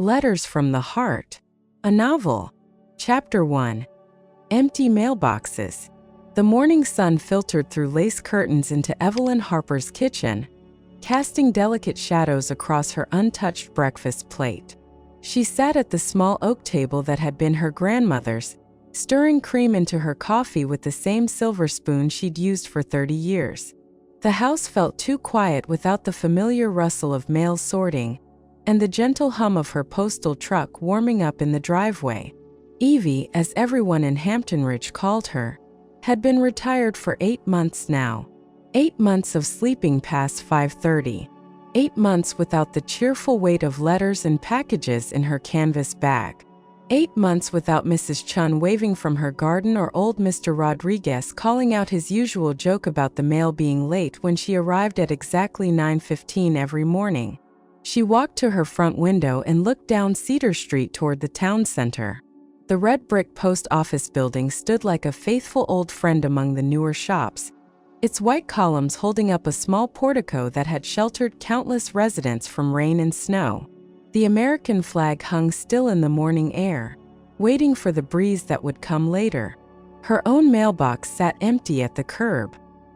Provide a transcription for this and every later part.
Letters from the Heart. A novel. Chapter 1. Empty mailboxes. The morning sun filtered through lace curtains into Evelyn Harper's kitchen, casting delicate shadows across her untouched breakfast plate. She sat at the small oak table that had been her grandmother's, stirring cream into her coffee with the same silver spoon she'd used for 30 years. The house felt too quiet without the familiar rustle of mail sorting and the gentle hum of her postal truck warming up in the driveway. Evie, as everyone in Hampton Ridge called her, had been retired for 8 months now. 8 months of sleeping past 5:30. 8 months without the cheerful weight of letters and packages in her canvas bag. 8 months without Mrs. Chun waving from her garden or old Mr. Rodriguez calling out his usual joke about the mail being late when she arrived at exactly 9:15 every morning. She walked to her front window and looked down Cedar Street toward the town center. The red brick post office building stood like a faithful old friend among the newer shops, its white columns holding up a small portico that had sheltered countless residents from rain and snow. The American flag hung still in the morning air, waiting for the breeze that would come later. Her own mailbox sat empty at the curb.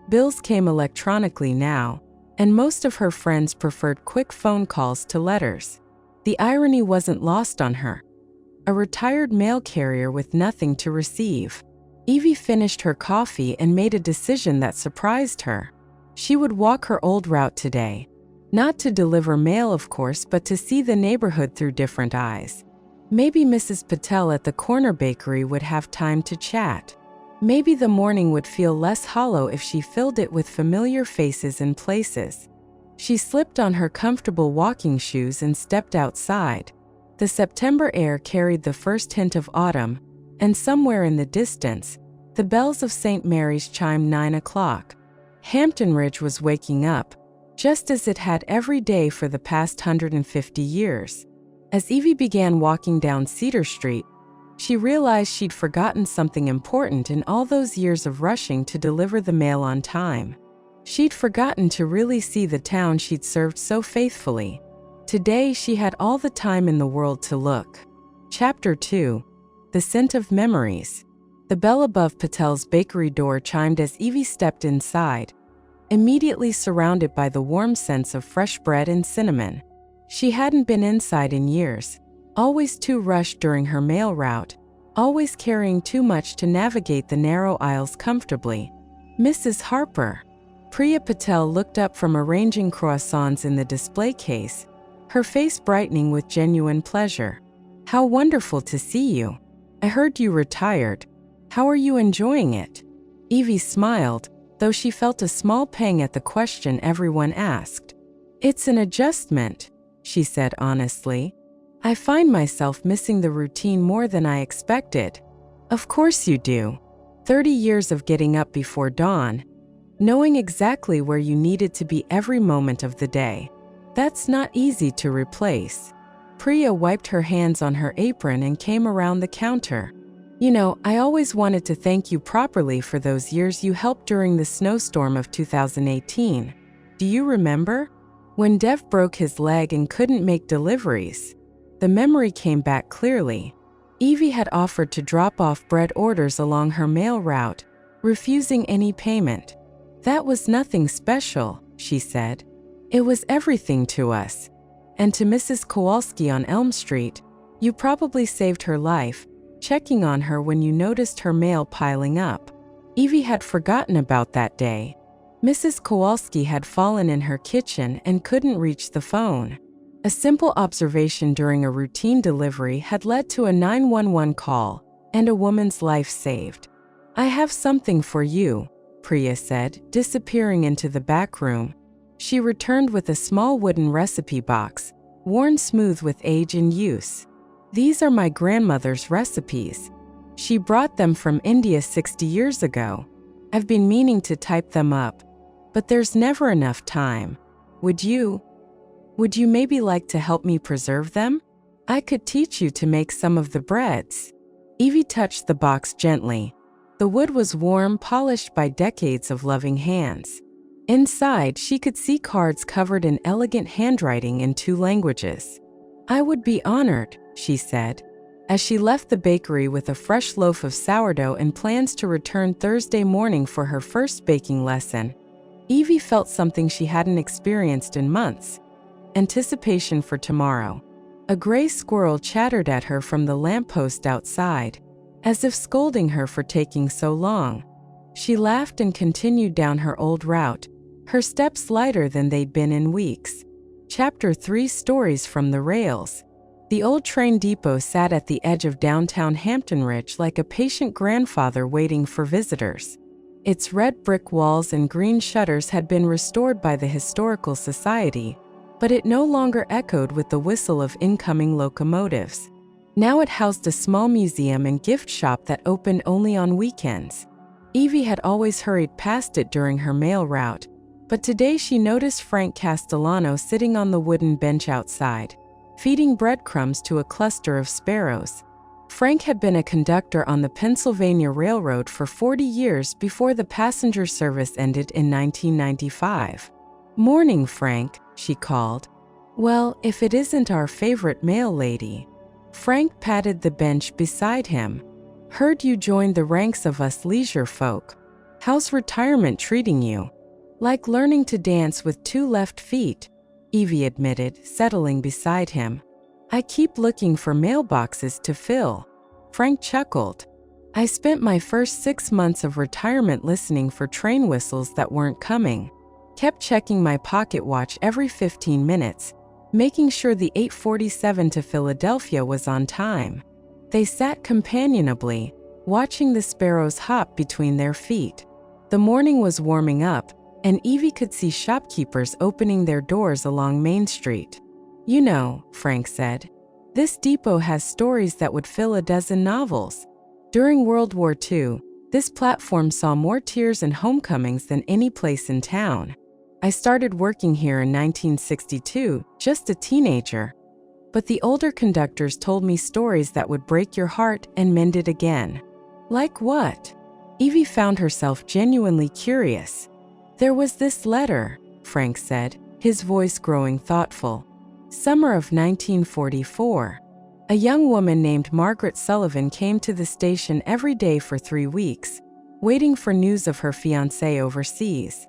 Bills came electronically now, and most of her friends preferred quick phone calls to letters. The irony wasn't lost on her. A retired mail carrier with nothing to receive. Evie finished her coffee and made a decision that surprised her. She would walk her old route today. Not to deliver mail, of course, but to see the neighborhood through different eyes. Maybe Mrs. Patel at the corner bakery would have time to chat. Maybe the morning would feel less hollow if she filled it with familiar faces and places. She slipped on her comfortable walking shoes and stepped outside. The September air carried the first hint of autumn, and somewhere in the distance, the bells of St. Mary's chimed 9 o'clock. Hampton Ridge was waking up, just as it had every day for the past 150 years. As Evie began walking down Cedar Street, she realized she'd forgotten something important in all those years of rushing to deliver the mail on time. She'd forgotten to really see the town she'd served so faithfully. Today she had all the time in the world to look. Chapter 2. The Scent of Memories. The bell above Patel's bakery door chimed as Evie stepped inside, immediately surrounded by the warm scents of fresh bread and cinnamon. She hadn't been inside in years, always too rushed during her mail route, always carrying too much to navigate the narrow aisles comfortably. Mrs. Harper. Priya Patel looked up from arranging croissants in the display case, her face brightening with genuine pleasure. "How wonderful to see you. I heard you retired. How are you enjoying it?" Evie smiled, though she felt a small pang at the question everyone asked. "It's an adjustment," she said honestly. "I find myself missing the routine more than I expected." "Of course you do. 30 years of getting up before dawn, knowing exactly where you needed to be every moment of the day. That's not easy to replace." Priya wiped her hands on her apron and came around the counter. "You know, I always wanted to thank you properly for those years you helped during the snowstorm of 2018. Do you remember? When Dev broke his leg and couldn't make deliveries." The memory came back clearly. Evie had offered to drop off bread orders along her mail route, refusing any payment. "That was nothing special," she said. "It was everything to us. And to Mrs. Kowalski on Elm Street, you probably saved her life, checking on her when you noticed her mail piling up." Evie had forgotten about that day. Mrs. Kowalski had fallen in her kitchen and couldn't reach the phone. A simple observation during a routine delivery had led to a 911 call and a woman's life saved. "I have something for you," Priya said, disappearing into the back room. She returned with a small wooden recipe box, worn smooth with age and use. "These are my grandmother's recipes. She brought them from India 60 years ago. I've been meaning to type them up, but there's never enough time. Would you maybe like to help me preserve them? I could teach you to make some of the breads." Evie touched the box gently. The wood was warm, polished by decades of loving hands. Inside, she could see cards covered in elegant handwriting in 2 languages. "I would be honored," she said, as she left the bakery with a fresh loaf of sourdough and plans to return Thursday morning for her first baking lesson. Evie felt something she hadn't experienced in months: anticipation for tomorrow. A gray squirrel chattered at her from the lamppost outside, as if scolding her for taking so long. She laughed and continued down her old route, her steps lighter than they'd been in weeks. Chapter 3: Stories from the Rails. The old train depot sat at the edge of downtown Hampton Ridge like a patient grandfather waiting for visitors. Its red brick walls and green shutters had been restored by the Historical Society, but it no longer echoed with the whistle of incoming locomotives. Now it housed a small museum and gift shop that opened only on weekends. Evie had always hurried past it during her mail route, but today she noticed Frank Castellano sitting on the wooden bench outside, feeding breadcrumbs to a cluster of sparrows. Frank had been a conductor on the Pennsylvania Railroad for 40 years before the passenger service ended in 1995. "Morning, Frank," she called. "Well, if it isn't our favorite mail lady." Frank patted the bench beside him. "Heard you joined the ranks of us leisure folk. How's retirement treating you?" "Like learning to dance with 2 left feet," Evie admitted, settling beside him. "I keep looking for mailboxes to fill." Frank chuckled. "I spent my first 6 months of retirement listening for train whistles that weren't coming. Kept checking my pocket watch every 15 minutes, making sure the 8:47 to Philadelphia was on time." They sat companionably, watching the sparrows hop between their feet. The morning was warming up, and Evie could see shopkeepers opening their doors along Main Street. "You know," Frank said, "this depot has stories that would fill a dozen novels." During World War II, this platform saw more tears and homecomings than any place in town. "I started working here in 1962, just a teenager. But the older conductors told me stories that would break your heart and mend it again." "Like what?" Evie found herself genuinely curious. "There was this letter," Frank said, his voice growing thoughtful. "Summer of 1944. A young woman named Margaret Sullivan came to the station every day for 3 weeks, waiting for news of her fiancé overseas.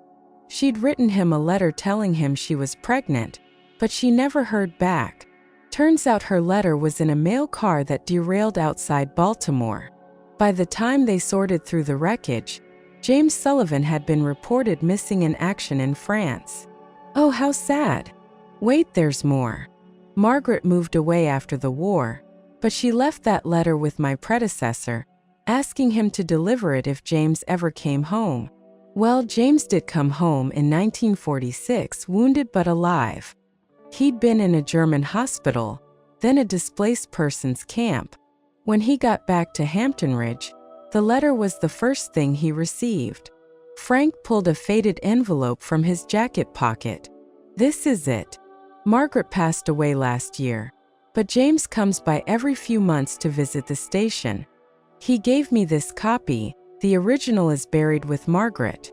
She'd written him a letter telling him she was pregnant, but she never heard back. Turns out her letter was in a mail car that derailed outside Baltimore. By the time they sorted through the wreckage, James Sullivan had been reported missing in action in France." "Oh, how sad." "Wait, there's more. Margaret moved away after the war, but she left that letter with my predecessor, asking him to deliver it if James ever came home. Well, James did come home in 1946, wounded but alive. He'd been in a German hospital, then a displaced persons camp. When he got back to Hampton Ridge, the letter was the first thing he received." Frank pulled a faded envelope from his jacket pocket. "This is it. Margaret passed away last year, but James comes by every few months to visit the station. He gave me this copy. The original is buried with Margaret.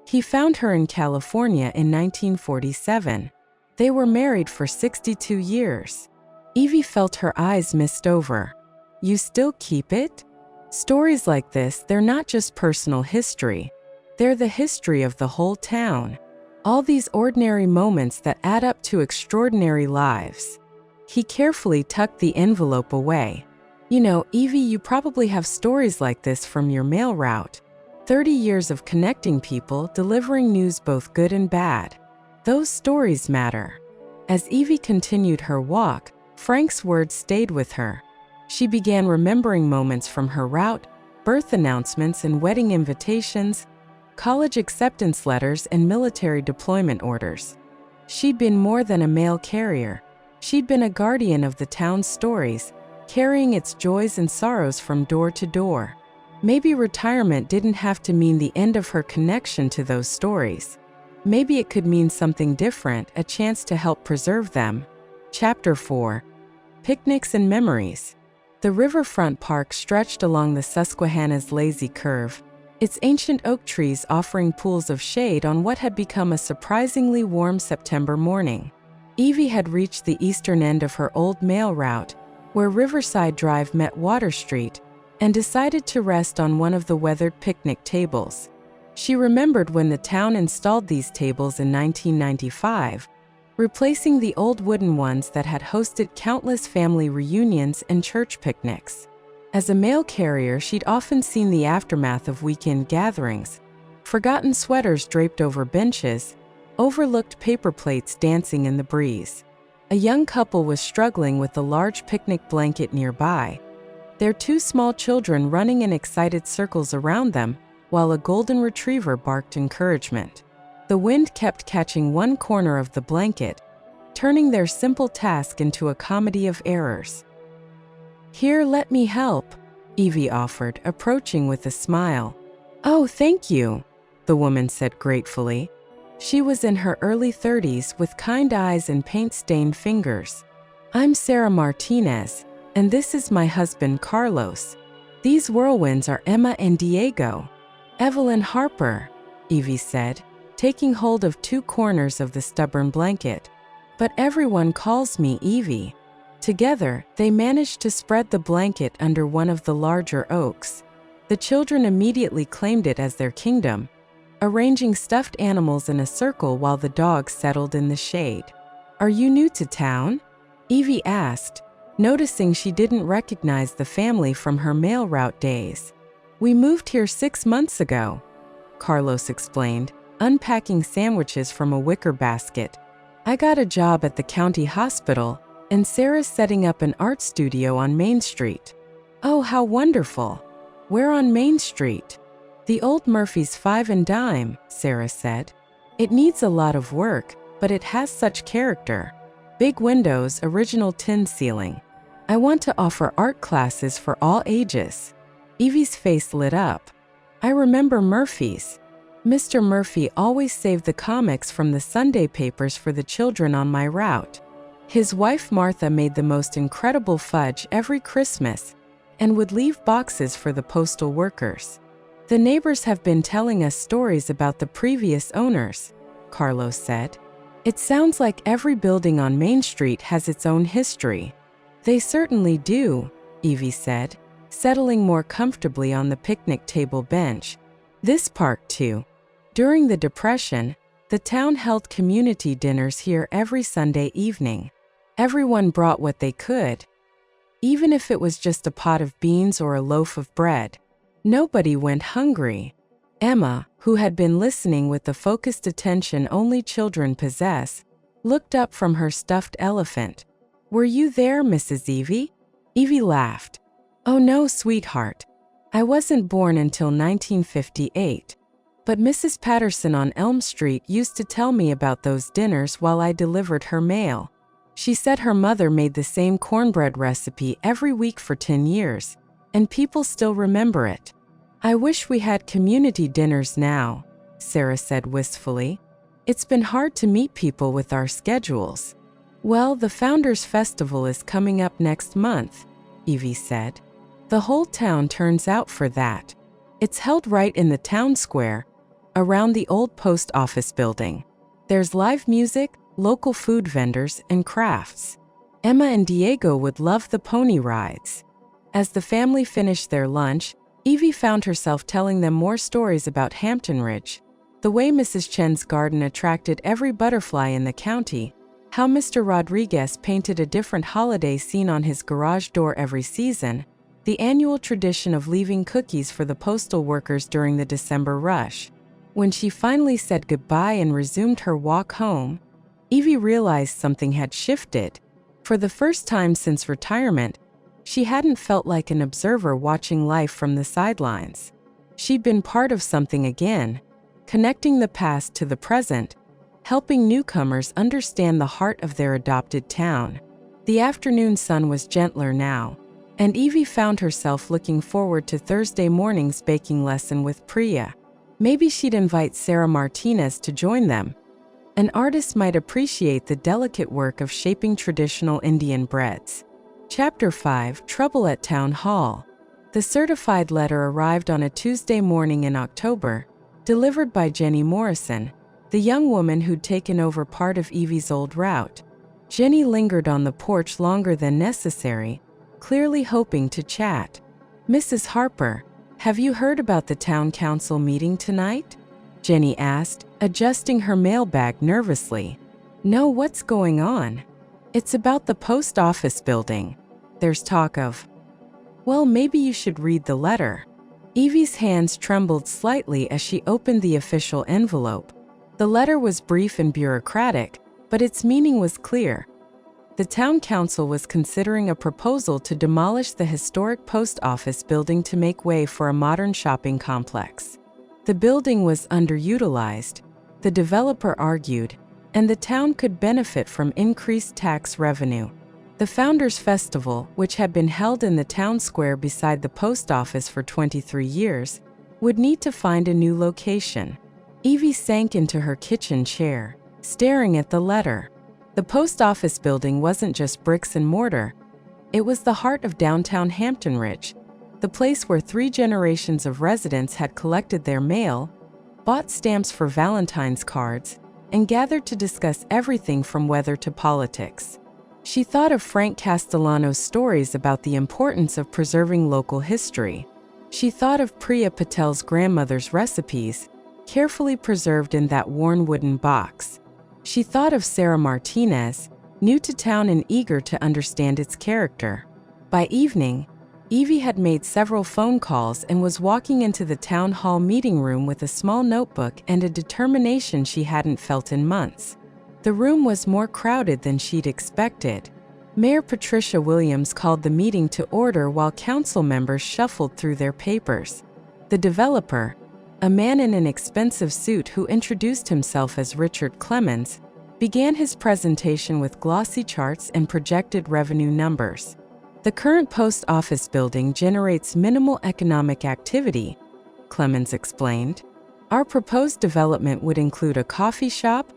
He found her in California in 1947. They were married for 62 years. Evie felt her eyes mist over. "You still keep it?" Stories like this, they're not just personal history. They're the history of the whole town. All these ordinary moments that add up to extraordinary lives. He carefully tucked the envelope away. "You know, Evie, you probably have stories like this from your mail route. 30 years of connecting people, delivering news both good and bad. Those stories matter." As Evie continued her walk, Frank's words stayed with her. She began remembering moments from her route, birth announcements and wedding invitations, college acceptance letters and military deployment orders. She'd been more than a mail carrier. She'd been a guardian of the town's stories, carrying its joys and sorrows from door to door. Maybe retirement didn't have to mean the end of her connection to those stories. Maybe it could mean something different, a chance to help preserve them. Chapter 4: Picnics and Memories. The riverfront park stretched along the Susquehanna's lazy curve, its ancient oak trees offering pools of shade on what had become a surprisingly warm September morning. Evie had reached the eastern end of her old mail route, where Riverside Drive met Water Street, and decided to rest on one of the weathered picnic tables. She remembered when the town installed these tables in 1995, replacing the old wooden ones that had hosted countless family reunions and church picnics. As a mail carrier, she'd often seen the aftermath of weekend gatherings: forgotten sweaters draped over benches, overlooked paper plates dancing in the breeze. A young couple was struggling with a large picnic blanket nearby, their two small children running in excited circles around them, while a golden retriever barked encouragement. The wind kept catching one corner of the blanket, turning their simple task into a comedy of errors. "Here, let me help," Evie offered, approaching with a smile. "Oh, thank you," the woman said gratefully. She was in her early 30s with kind eyes and paint-stained fingers. "I'm Sarah Martinez, and this is my husband Carlos. These whirlwinds are Emma and Diego." "Evelyn Harper," Evie said, taking hold of two corners of the stubborn blanket. "But everyone calls me Evie." Together, they managed to spread the blanket under one of the larger oaks. The children immediately claimed it as their kingdom, arranging stuffed animals in a circle while the dogs settled in the shade. "Are you new to town?" Evie asked, noticing she didn't recognize the family from her mail route days. "We moved here 6 months ago," Carlos explained, unpacking sandwiches from a wicker basket. "I got a job at the county hospital, and Sarah's setting up an art studio on Main Street." "Oh, how wonderful. Where on Main Street?" "The old Murphy's 5 and Dime," Sarah said. "It needs a lot of work, but it has such character. Big windows, original tin ceiling. I want to offer art classes for all ages." Evie's face lit up. "I remember Murphy's. Mr. Murphy always saved the comics from the Sunday papers for the children on my route. His wife Martha made the most incredible fudge every Christmas and would leave boxes for the postal workers. The neighbors have been telling us stories about the previous owners," Carlos said. "It sounds like every building on Main Street has its own history." "They certainly do," Evie said, settling more comfortably on the picnic table bench. "This park, too. During the Depression, the town held community dinners here every Sunday evening. Everyone brought what they could, even if it was just a pot of beans or a loaf of bread. Nobody went hungry." Emma, who had been listening with the focused attention only children possess, looked up from her stuffed elephant. "Were you there, Mrs. Evie?" Evie laughed. "Oh no, sweetheart. I wasn't born until 1958. But Mrs. Patterson on Elm Street used to tell me about those dinners while I delivered her mail. She said her mother made the same cornbread recipe every week for 10 years, and people still remember it." "I wish we had community dinners now," Sarah said wistfully. "It's been hard to meet people with our schedules." "Well, the Founders Festival is coming up next month," Evie said. "The whole town turns out for that. It's held right in the town square, around the old post office building. There's live music, local food vendors, and crafts. Emma and Diego would love the pony rides." As the family finished their lunch, Evie found herself telling them more stories about Hampton Ridge, the way Mrs. Chen's garden attracted every butterfly in the county, how Mr. Rodriguez painted a different holiday scene on his garage door every season, the annual tradition of leaving cookies for the postal workers during the December rush. When she finally said goodbye and resumed her walk home, Evie realized something had shifted. For the first time since retirement, she hadn't felt like an observer watching life from the sidelines. She'd been part of something again, connecting the past to the present, helping newcomers understand the heart of their adopted town. The afternoon sun was gentler now, and Evie found herself looking forward to Thursday morning's baking lesson with Priya. Maybe she'd invite Sarah Martinez to join them. An artist might appreciate the delicate work of shaping traditional Indian breads. Chapter 5: Trouble at Town Hall. The certified letter arrived on a Tuesday morning in October, delivered by Jenny Morrison, the young woman who'd taken over part of Evie's old route. Jenny lingered on the porch longer than necessary, clearly hoping to chat. "Mrs. Harper, have you heard about the town council meeting tonight?" Jenny asked, adjusting her mailbag nervously. "No, what's going on?" "It's about the post office building. There's talk of—" "Well, maybe you should read the letter." Evie's hands trembled slightly as she opened the official envelope. The letter was brief and bureaucratic, but its meaning was clear. The town council was considering a proposal to demolish the historic post office building to make way for a modern shopping complex. The building was underutilized, the developer argued, and the town could benefit from increased tax revenue. The Founders Festival, which had been held in the town square beside the post office for 23 years, would need to find a new location. Evie sank into her kitchen chair, staring at the letter. The post office building wasn't just bricks and mortar. It was the heart of downtown Hampton Ridge, the place where 3 generations of residents had collected their mail, bought stamps for Valentine's cards, and gathered to discuss everything from weather to politics. She thought of Frank Castellano's stories about the importance of preserving local history. She thought of Priya Patel's grandmother's recipes, carefully preserved in that worn wooden box. She thought of Sarah Martinez, new to town and eager to understand its character. By evening, Evie had made several phone calls and was walking into the town hall meeting room with a small notebook and a determination she hadn't felt in months. The room was more crowded than she'd expected. Mayor Patricia Williams called the meeting to order while council members shuffled through their papers. The developer, a man in an expensive suit who introduced himself as Richard Clemens, began his presentation with glossy charts and projected revenue numbers. "The current post office building generates minimal economic activity," Clemens explained. "Our proposed development would include a coffee shop,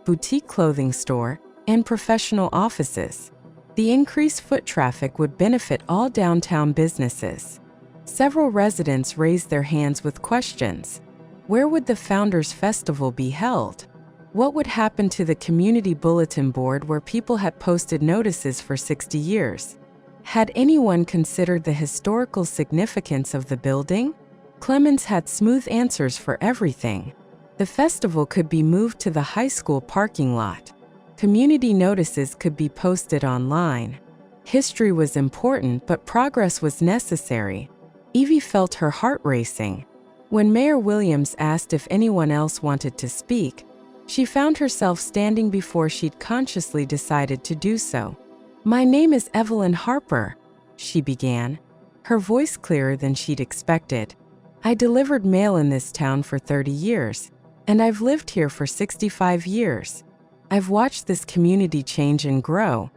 boutique clothing store, and professional offices. The increased foot traffic would benefit all downtown businesses." Several residents raised their hands with questions. Where would the Founders Festival be held? What would happen to the community bulletin board where people had posted notices for 60 years? Had anyone considered the historical significance of the building? Clemens had smooth answers for everything. The festival could be moved to the high school parking lot. Community notices could be posted online. History was important, but progress was necessary. Evie felt her heart racing. When Mayor Williams asked if anyone else wanted to speak, she found herself standing before she'd consciously decided to do so. "My name is Evelyn Harper," she began, her voice clearer than she'd expected. "I delivered mail in this town for 30 years, and I've lived here for 65 years. I've watched this community change and grow,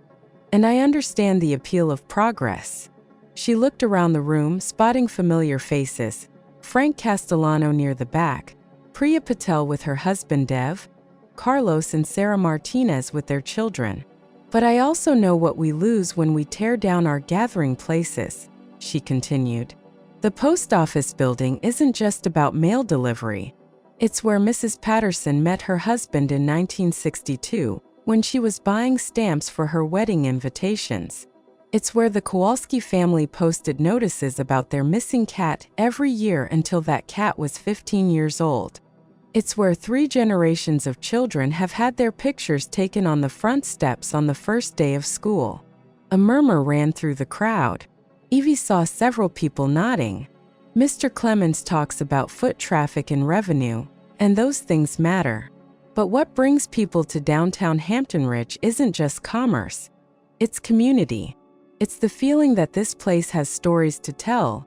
and I understand the appeal of progress." She looked around the room, spotting familiar faces: Frank Castellano near the back, Priya Patel with her husband Dev, Carlos and Sarah Martinez with their children. "But I also know what we lose when we tear down our gathering places," she continued. "The post office building isn't just about mail delivery. It's where Mrs. Patterson met her husband in 1962, when she was buying stamps for her wedding invitations. It's where the Kowalski family posted notices about their missing cat every year until that cat was 15 years old. It's where 3 generations of children have had their pictures taken on the front steps on the first day of school." A murmur ran through the crowd. Evie saw several people nodding. "Mr. Clemens talks about foot traffic and revenue, and those things matter. But what brings people to downtown Hampton Ridge isn't just commerce. It's community. It's the feeling that this place has stories to tell,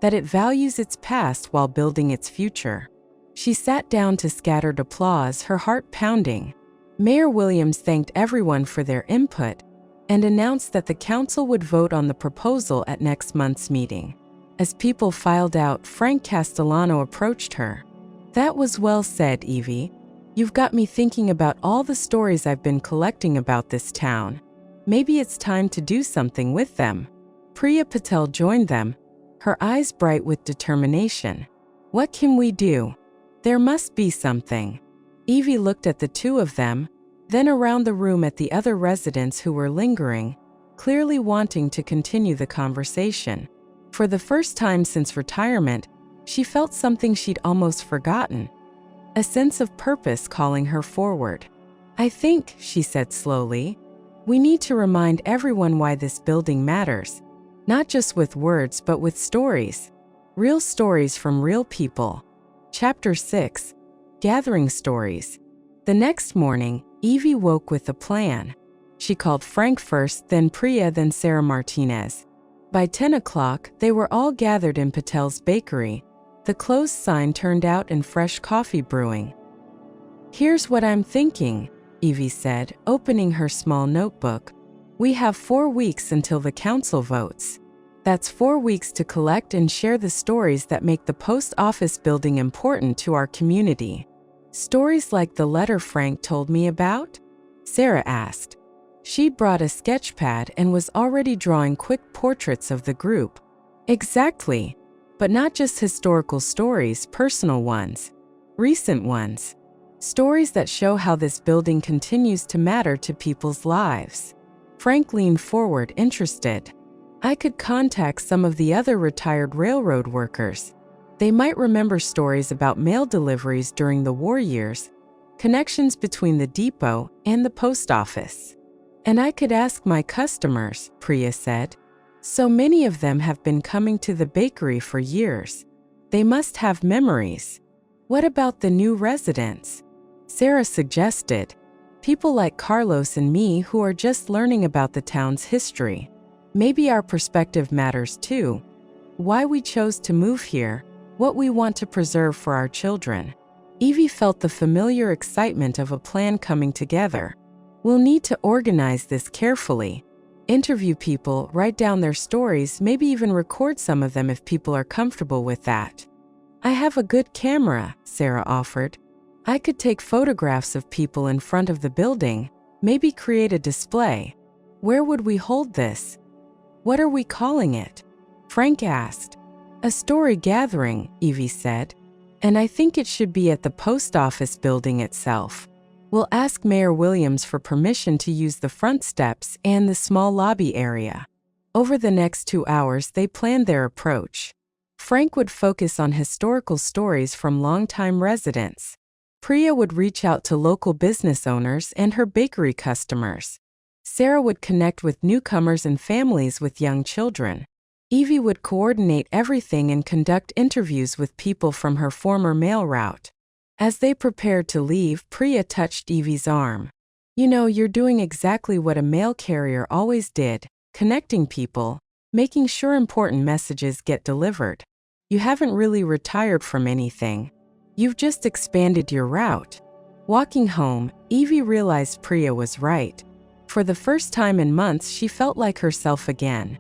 that it values its past while building its future." She sat down to scattered applause, her heart pounding. Mayor Williams thanked everyone for their input and announced that the council would vote on the proposal at next month's meeting. As people filed out, Frank Castellano approached her. "That was well said, Evie. You've got me thinking about all the stories I've been collecting about this town. Maybe it's time to do something with them." Priya Patel joined them, her eyes bright with determination. "What can we do? There must be something." Evie looked at the two of them, then around the room at the other residents who were lingering, clearly wanting to continue the conversation. For the first time since retirement, she felt something she'd almost forgotten, a sense of purpose calling her forward. "I think," she said slowly, "we need to remind everyone why this building matters, not just with words but with stories. Real stories from real people." Chapter 6. Gathering Stories. The next morning, Evie woke with a plan. She called Frank first, then Priya, then Sarah Martinez. By 10 o'clock, they were all gathered in Patel's bakery, the closed sign turned out and fresh coffee brewing. "Here's what I'm thinking," Evie said, opening her small notebook. "We have 4 weeks until the council votes. That's 4 weeks to collect and share the stories that make the post office building important to our community." "Stories like the letter Frank told me about?" Sarah asked. She'd brought a sketch pad and was already drawing quick portraits of the group. "Exactly. But not just historical stories, personal ones. Recent ones. Stories that show how this building continues to matter to people's lives." Frank leaned forward, interested. "I could contact some of the other retired railroad workers. They might remember stories about mail deliveries during the war years, connections between the depot and the post office. And I could ask my customers," Priya said. "So many of them have been coming to the bakery for years. They must have memories." "What about the new residents?" Sarah suggested. "People like Carlos and me who are just learning about the town's history. Maybe our perspective matters too. Why we chose to move here, what we want to preserve for our children." Evie felt the familiar excitement of a plan coming together. "We'll need to organize this carefully. Interview people, write down their stories, maybe even record some of them if people are comfortable with that." "I have a good camera," Sarah offered. "I could take photographs of people in front of the building, maybe create a display." "Where would we hold this? What are we calling it?" Frank asked. "A story gathering," Evie said. "And I think it should be at the post office building itself. We'll ask Mayor Williams for permission to use the front steps and the small lobby area." Over the next 2 hours, they planned their approach. Frank would focus on historical stories from longtime residents. Priya would reach out to local business owners and her bakery customers. Sarah would connect with newcomers and families with young children. Evie would coordinate everything and conduct interviews with people from her former mail route. As they prepared to leave, Priya touched Evie's arm. "You know, you're doing exactly what a mail carrier always did, connecting people, making sure important messages get delivered. You haven't really retired from anything. You've just expanded your route." Walking home, Evie realized Priya was right. For the first time in months, she felt like herself again.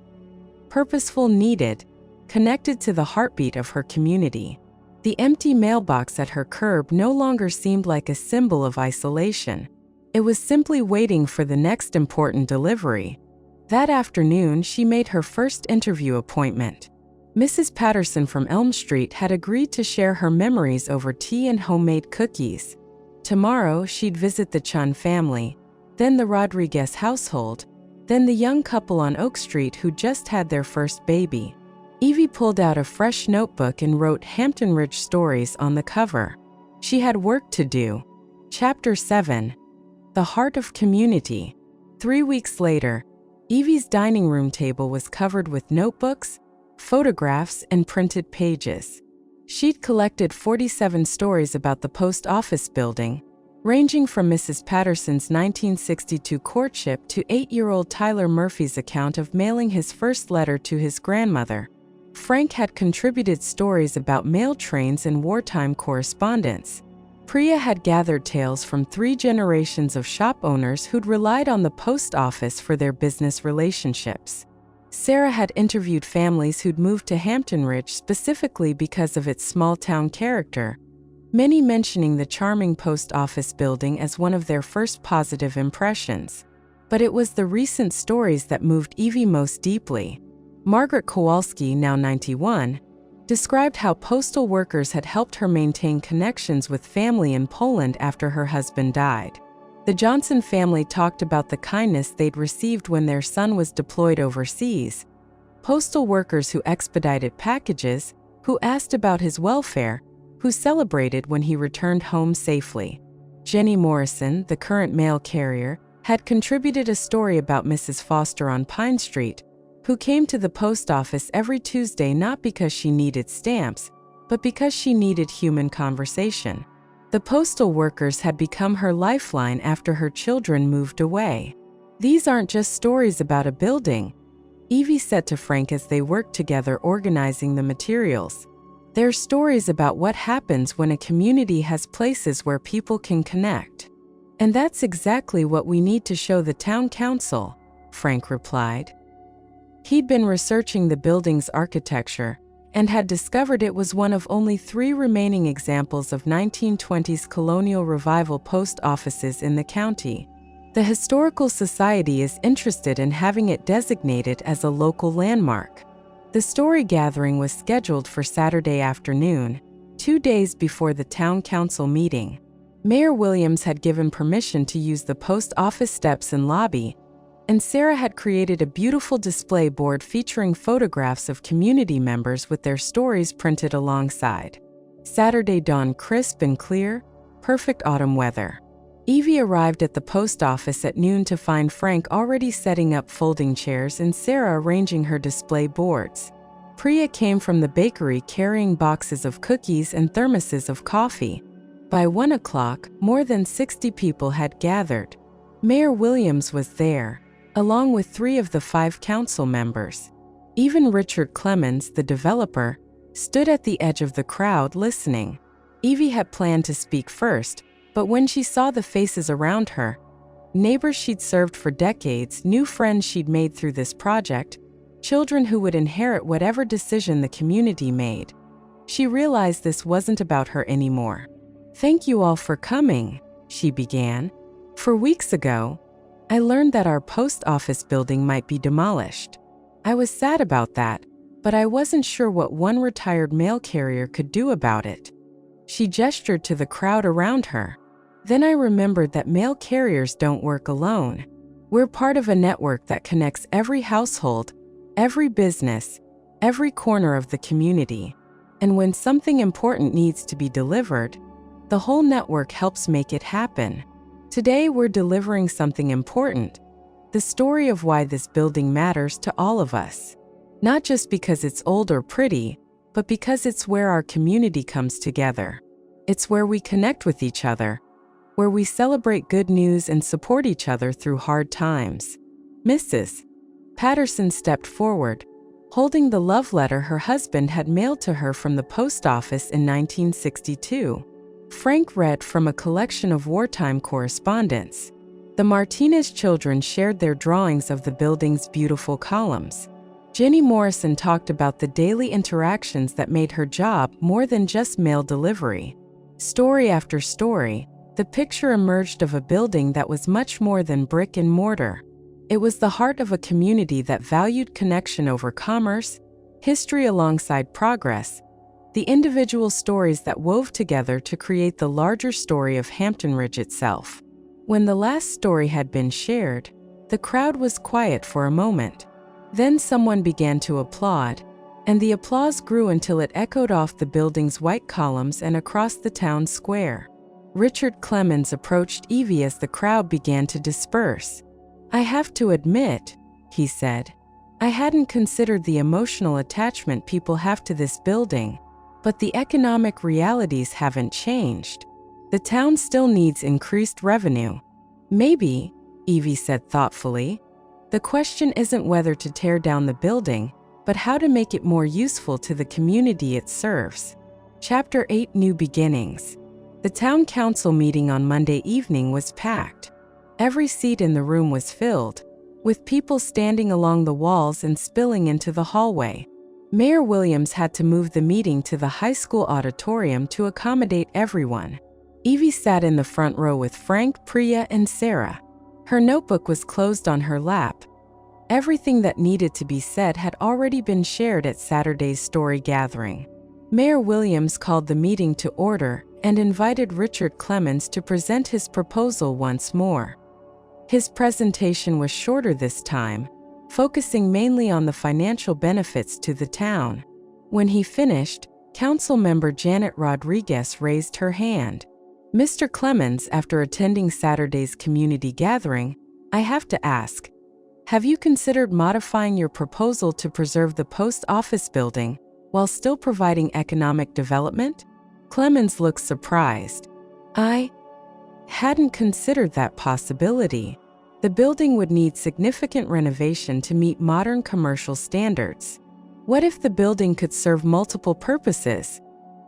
Purposeful, needed, connected to the heartbeat of her community. The empty mailbox at her curb no longer seemed like a symbol of isolation. It was simply waiting for the next important delivery. That afternoon, she made her first interview appointment. Mrs. Patterson from Elm Street had agreed to share her memories over tea and homemade cookies. Tomorrow, she'd visit the Chun family, then the Rodriguez household, then the young couple on Oak Street who just had their first baby. Evie pulled out a fresh notebook and wrote Hampton Ridge Stories on the cover. She had work to do. Chapter 7. The Heart of Community. 3 weeks later, Evie's dining room table was covered with notebooks, photographs, and printed pages. She'd collected 47 stories about the post office building, ranging from Mrs. Patterson's 1962 courtship to 8-year-old Tyler Murphy's account of mailing his first letter to his grandmother. Frank had contributed stories about mail trains and wartime correspondence. Priya had gathered tales from 3 generations of shop owners who'd relied on the post office for their business relationships. Sarah had interviewed families who'd moved to Hampton Ridge specifically because of its small-town character, many mentioning the charming post office building as one of their first positive impressions. But it was the recent stories that moved Evie most deeply. Margaret Kowalski, now 91, described how postal workers had helped her maintain connections with family in Poland after her husband died. The Johnson family talked about the kindness they'd received when their son was deployed overseas, postal workers who expedited packages, who asked about his welfare, who celebrated when he returned home safely. Jenny Morrison, the current mail carrier, had contributed a story about Mrs. Foster on Pine Street, who came to the post office every Tuesday not because she needed stamps, but because she needed human conversation. The postal workers had become her lifeline after her children moved away. "These aren't just stories about a building," Evie said to Frank as they worked together organizing the materials. "They're stories about what happens when a community has places where people can connect. And that's exactly what we need to show the town council," Frank replied. He'd been researching the building's architecture and had discovered it was one of only 3 remaining examples of 1920s colonial revival post offices in the county. The Historical Society is interested in having it designated as a local landmark. The story gathering was scheduled for Saturday afternoon, 2 days before the town council meeting. Mayor Williams had given permission to use the post office steps and lobby, and Sarah had created a beautiful display board featuring photographs of community members with their stories printed alongside. Saturday dawned crisp and clear, perfect autumn weather. Evie arrived at the post office at noon to find Frank already setting up folding chairs and Sarah arranging her display boards. Priya came from the bakery carrying boxes of cookies and thermoses of coffee. By 1 o'clock, more than 60 people had gathered. Mayor Williams was there, along with 3 of the 5 council members. Even Richard Clemens, the developer, stood at the edge of the crowd listening. Evie had planned to speak first, but when she saw the faces around her, neighbors she'd served for decades, new friends she'd made through this project, children who would inherit whatever decision the community made, she realized this wasn't about her anymore. "Thank you all for coming," she began. "For weeks ago, I learned that our post office building might be demolished. I was sad about that, but I wasn't sure what one retired mail carrier could do about it." She gestured to the crowd around her. "Then I remembered that mail carriers don't work alone. We're part of a network that connects every household, every business, every corner of the community. And when something important needs to be delivered, the whole network helps make it happen. Today we're delivering something important, the story of why this building matters to all of us. Not just because it's old or pretty, but because it's where our community comes together. It's where we connect with each other, where we celebrate good news and support each other through hard times." Mrs. Patterson stepped forward, holding the love letter her husband had mailed to her from the post office in 1962. Frank read from a collection of wartime correspondence. The Martinez children shared their drawings of the building's beautiful columns. Jenny Morrison talked about the daily interactions that made her job more than just mail delivery. Story after story, the picture emerged of a building that was much more than brick and mortar. It was the heart of a community that valued connection over commerce, history alongside progress, the individual stories that wove together to create the larger story of Hampton Ridge itself. When the last story had been shared, the crowd was quiet for a moment. Then someone began to applaud, and the applause grew until it echoed off the building's white columns and across the town square. Richard Clemens approached Evie as the crowd began to disperse. "I have to admit," he said, "I hadn't considered the emotional attachment people have to this building, but the economic realities haven't changed. The town still needs increased revenue. Maybe," Evie said thoughtfully, "the question isn't whether to tear down the building, but how to make it more useful to the community it serves." Chapter 8: New Beginnings. The town council meeting on Monday evening was packed. Every seat in the room was filled, with people standing along the walls and spilling into the hallway. Mayor Williams had to move the meeting to the high school auditorium to accommodate everyone. Evie sat in the front row with Frank, Priya, and Sarah. Her notebook was closed on her lap. Everything that needed to be said had already been shared at Saturday's story gathering. Mayor Williams called the meeting to order and invited Richard Clemens to present his proposal once more. His presentation was shorter this time, focusing mainly on the financial benefits to the town. When he finished, Councilmember Janet Rodriguez raised her hand. "Mr. Clemens, after attending Saturday's community gathering, I have to ask, have you considered modifying your proposal to preserve the post office building while still providing economic development?" Clemens looked surprised. "I hadn't considered that possibility. The building would need significant renovation to meet modern commercial standards. What if the building could serve multiple purposes?"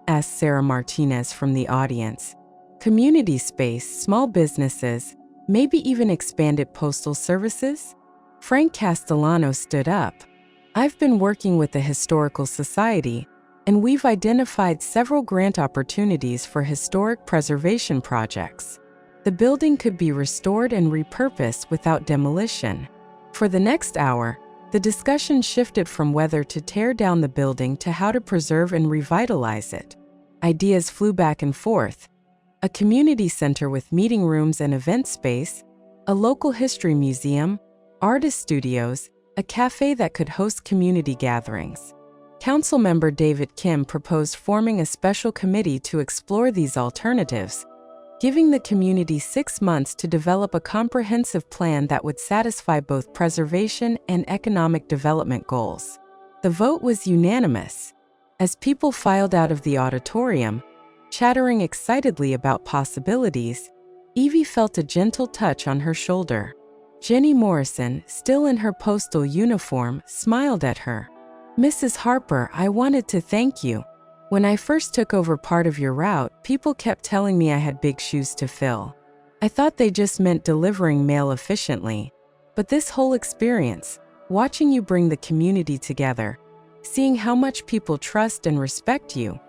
asked Sarah Martinez from the audience. "Community space, small businesses, maybe even expanded postal services?" Frank Castellano stood up. "I've been working with the Historical Society, and we've identified several grant opportunities for historic preservation projects. The building could be restored and repurposed without demolition." For the next hour, the discussion shifted from whether to tear down the building to how to preserve and revitalize it. Ideas flew back and forth. A community center with meeting rooms and event space, a local history museum, artist studios, a cafe that could host community gatherings. Councilmember David Kim proposed forming a special committee to explore these alternatives, giving the community 6 months to develop a comprehensive plan that would satisfy both preservation and economic development goals. The vote was unanimous. As people filed out of the auditorium, chattering excitedly about possibilities, Evie felt a gentle touch on her shoulder. Jenny Morrison, still in her postal uniform, smiled at her. "Mrs. Harper, I wanted to thank you. When I first took over part of your route, people kept telling me I had big shoes to fill. I thought they just meant delivering mail efficiently. But this whole experience, watching you bring the community together, seeing how much people trust and respect you,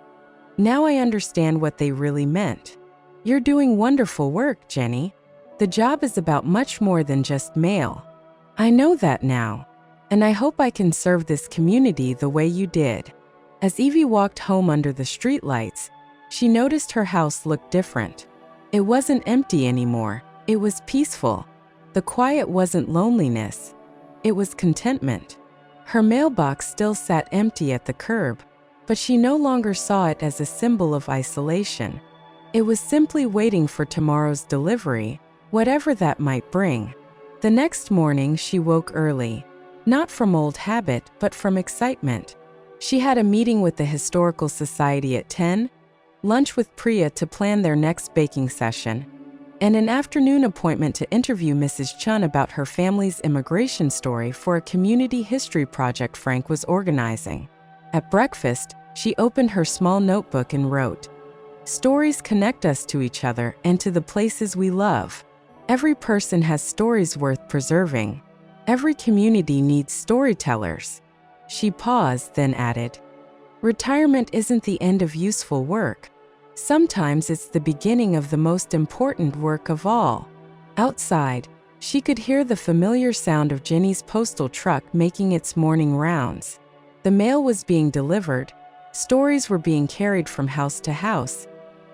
now I understand what they really meant. You're doing wonderful work, Jenny. The job is about much more than just mail. I know that now, and I hope I can serve this community the way you did." As Evie walked home under the streetlights, she noticed her house looked different. It wasn't empty anymore, it was peaceful. The quiet wasn't loneliness, it was contentment. Her mailbox still sat empty at the curb, but she no longer saw it as a symbol of isolation. It was simply waiting for tomorrow's delivery, whatever that might bring. The next morning she woke early, not from old habit but from excitement. She had a meeting with the Historical Society at 10, lunch with Priya to plan their next baking session, and an afternoon appointment to interview Mrs. Chun about her family's immigration story for a community history project Frank was organizing. At breakfast, she opened her small notebook and wrote, "Stories connect us to each other and to the places we love. Every person has stories worth preserving. Every community needs storytellers." She paused, then added, "Retirement isn't the end of useful work. Sometimes it's the beginning of the most important work of all." Outside, she could hear the familiar sound of Jenny's postal truck making its morning rounds. The mail was being delivered, stories were being carried from house to house,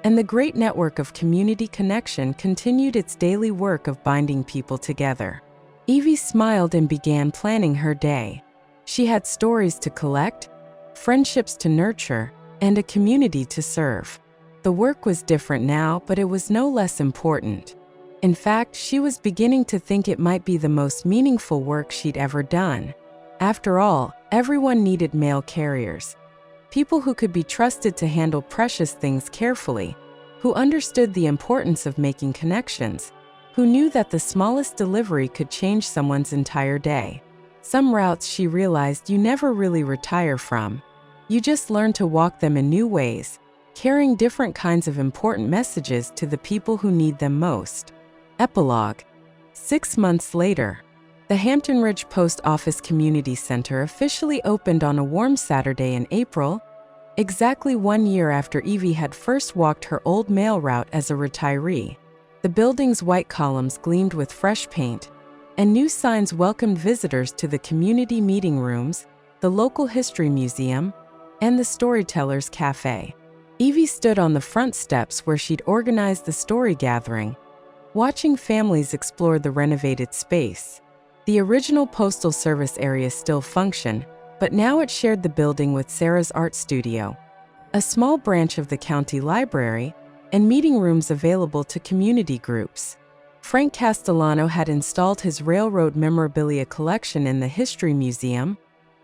and the great network of community connection continued its daily work of binding people together. Evie smiled and began planning her day. She had stories to collect, friendships to nurture, and a community to serve. The work was different now, but it was no less important. In fact, she was beginning to think it might be the most meaningful work she'd ever done. After all, everyone needed mail carriers. People who could be trusted to handle precious things carefully, who understood the importance of making connections, who knew that the smallest delivery could change someone's entire day. Some routes, she realized, you never really retire from. You just learn to walk them in new ways, carrying different kinds of important messages to the people who need them most. Epilogue. 6 months later, the Hampton Ridge Post Office Community Center officially opened on a warm Saturday in April, exactly 1 year after Evie had first walked her old mail route as a retiree. The building's white columns gleamed with fresh paint, and new signs welcomed visitors to the community meeting rooms, the local history museum, and the Storytellers Cafe. Evie stood on the front steps where she'd organized the story gathering, watching families explore the renovated space. The original postal service area still functioned, but now it shared the building with Sarah's art studio, a small branch of the county library, and meeting rooms available to community groups. Frank Castellano had installed his railroad memorabilia collection in the History Museum,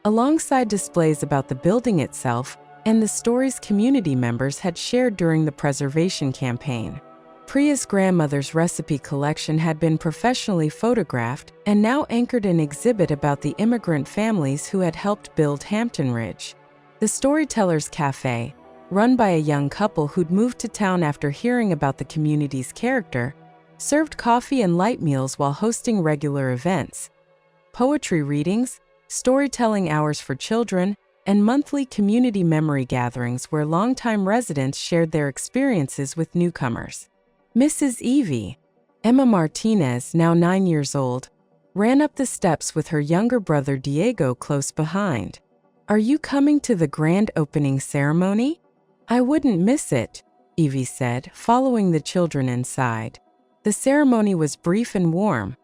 alongside displays about the building itself and the stories community members had shared during the preservation campaign. Priya's grandmother's recipe collection had been professionally photographed and now anchored an exhibit about the immigrant families who had helped build Hampton Ridge. The Storytellers Cafe, run by a young couple who'd moved to town after hearing about the community's character, served coffee and light meals while hosting regular events, poetry readings, storytelling hours for children, and monthly community memory gatherings where longtime residents shared their experiences with newcomers. Mrs. Evie, Emma Martinez, now 9 years old, ran up the steps with her younger brother Diego close behind. "Are you coming to the grand opening ceremony?" "I wouldn't miss it," Evie said, following the children inside. The ceremony was brief and warm,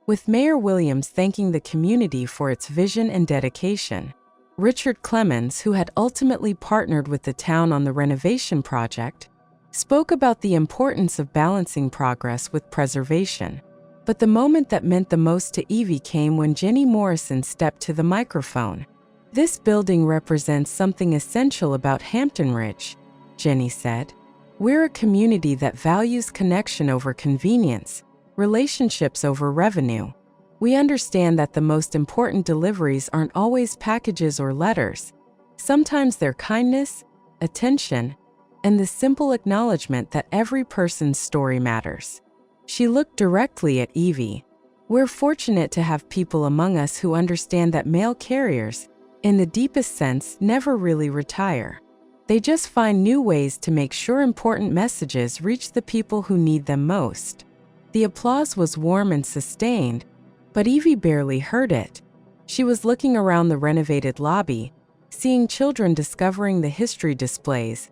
with Mayor Williams thanking the community for its vision and dedication. Richard Clemens, who had ultimately partnered with the town on the renovation project, spoke about the importance of balancing progress with preservation. But the moment that meant the most to Evie came when Jenny Morrison stepped to the microphone. "This building represents something essential about Hampton Ridge," Jenny said. "We're a community that values connection over convenience, relationships over revenue. We understand that the most important deliveries aren't always packages or letters. Sometimes they're kindness, attention, and the simple acknowledgement that every person's story matters." She looked directly at Evie. "We're fortunate to have people among us who understand that mail carriers, in the deepest sense, never really retire. They just find new ways to make sure important messages reach the people who need them most." The applause was warm and sustained, but Evie barely heard it. She was looking around the renovated lobby, seeing children discovering the history displays,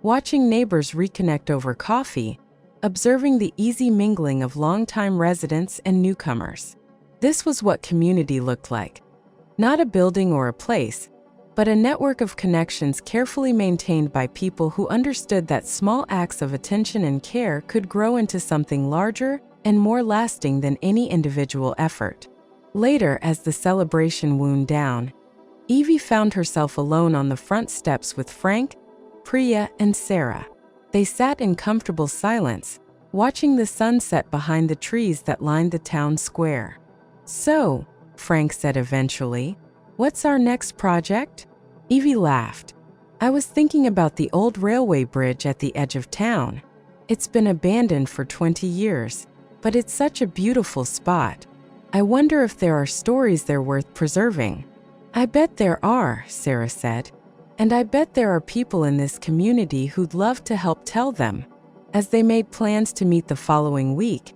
watching neighbors reconnect over coffee, observing the easy mingling of longtime residents and newcomers. This was what community looked like. Not a building or a place, but a network of connections carefully maintained by people who understood that small acts of attention and care could grow into something larger and more lasting than any individual effort. Later, as the celebration wound down, Evie found herself alone on the front steps with Frank, Priya, and Sarah. They sat in comfortable silence, watching the sunset behind the trees that lined the town square. "So," Frank said eventually, "what's our next project?" Evie laughed. "I was thinking about the old railway bridge at the edge of town. It's been abandoned for 20 years, but it's such a beautiful spot. I wonder if there are stories there worth preserving." "I bet there are," Sarah said. "And I bet there are people in this community who'd love to help tell them." As they made plans to meet the following week,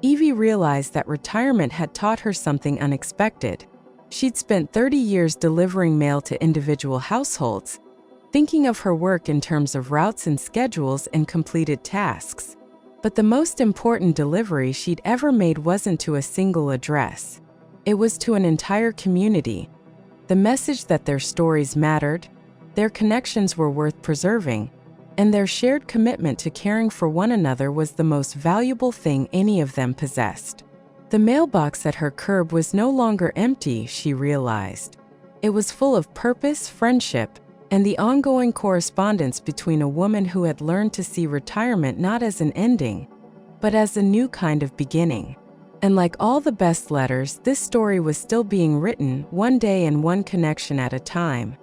Evie realized that retirement had taught her something unexpected. She'd spent 30 years delivering mail to individual households, thinking of her work in terms of routes and schedules and completed tasks. But the most important delivery she'd ever made wasn't to a single address. It was to an entire community. The message that their stories mattered, their connections were worth preserving, and their shared commitment to caring for one another was the most valuable thing any of them possessed. The mailbox at her curb was no longer empty, she realized. It was full of purpose, friendship, and the ongoing correspondence between a woman who had learned to see retirement not as an ending, but as a new kind of beginning. And like all the best letters, this story was still being written, one day and one connection at a time.